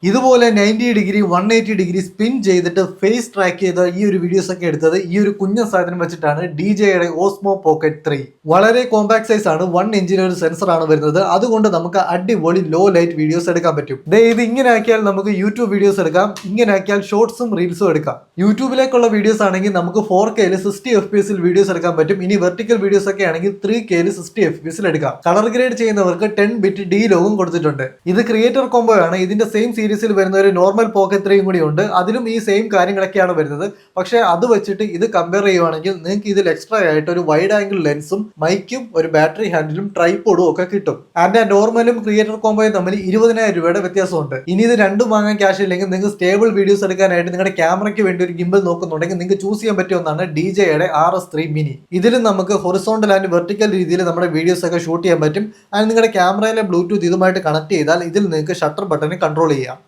ഇതുപോലെ 90 degree 180 degree spin ചെയ്തിട്ട് face track ചെയ്ത ഈ ഒരു വീഡിയോസ് ഒക്കെ എടുത്തത് ഈ ഒരു കുഞ്ഞ സാധനം വെച്ചിട്ടാണ് DJIയുടെ ഓസ്മോ പോക്കറ്റ് 3. വളരെ കോമ്പാക്ട് സൈസ് ആണ്, 1 ഇഞ്ചിന് ഒരു സെൻസർ ആണ് വരുന്നത്. അതുകൊണ്ട് നമുക്ക് അടിപൊളി ലോ ലൈറ്റ് വീഡിയോസ് എടുക്കാൻ പറ്റും. ഇത് ഇങ്ങനെ ആക്കിയാൽ നമുക്ക് യൂട്യൂബ് വീഡിയോസ് എടുക്കാം, ഇങ്ങനെ ആക്കിയാൽ ഷോർട്സും റീൽസും എടുക്കാം. യൂട്യൂബിലേക്കുള്ള വീഡിയോസ് ആണെങ്കിൽ നമുക്ക് 4K 60 FPS വീഡിയോസ് എടുക്കാൻ പറ്റും. ഇനി വെർട്ടിക്കൽ വീഡിയോസ് ഒക്കെ ആണെങ്കിൽ 3K 60 FPS എടുക്കാം. കളർ ഗ്രേഡ് ചെയ്യുന്നവർക്ക് 10 ബിറ്റ് ഡി ലോഗും കൊടുത്തിട്ടുണ്ട്. ഇത് ക്രിയേറ്റർ കോംബോ ആണ്. ഇതിന്റെ സെയിം സീരീസിൽ വരുന്ന ഒരു നോർമൽ പോക്കറ്റ് 3 കൂടി ഉണ്ട്. അതിലും ഈ സെയിം കാര്യങ്ങളൊക്കെയാണ് വരുന്നത്. പക്ഷേ അത് വെച്ചിട്ട് ഇത് കമ്പയർ ചെയ്യുവാണെങ്കിൽ നിങ്ങൾക്ക് ഇതിൽ എക്സ്ട്രാ ആയിട്ട് ഒരു വൈഡ് ആംഗിൾ ലെൻസും മൈക്കും ഒരു ബാറ്ററി ഹാൻഡിലും ട്രൈപോഡും ഒക്കെ കിട്ടും. ആൻഡ് നോർമലും ക്രിയേറ്റർ കോംബോയും തമ്മിൽ 20,000 രൂപയുടെ വ്യത്യാസമുണ്ട്. ഇനി ഇത് രണ്ടും വാങ്ങാൻ ക്യാഷ് ഇല്ലെങ്കിൽ നിങ്ങൾക്ക് സ്റ്റേബിൾ വീഡിയോസ് എടുക്കാനായിട്ട് നിങ്ങളുടെ ക്യാമറയ്ക്ക് വേണ്ടി ഒരു ഗിംബൽ നോക്കുന്നുണ്ടെങ്കിൽ നിങ്ങൾക്ക് ചൂസ് ചെയ്യാൻ പറ്റിയ ഒന്നാണ് DJIയുടെ RS3 മിനി. ഇതിലും നമുക്ക് ഹൊറിസോണ്ടൽ ആൻഡ് വെർട്ടിക്കൽ രീതിയിൽ നമ്മുടെ വീഡിയോസ് ഒക്കെ ഷൂട്ട് ചെയ്യാൻ പറ്റും. ആൻഡ് നിങ്ങളുടെ ക്യാമറയിലെ ബ്ലൂടൂത്ത് ഇതുമായിട്ട് കണക്ട് ചെയ്താൽ ഇതിൽ നിങ്ങൾക്ക് ഷട്ടർ ബട്ടൺ കൺട്രോൾ ചെയ്യാം.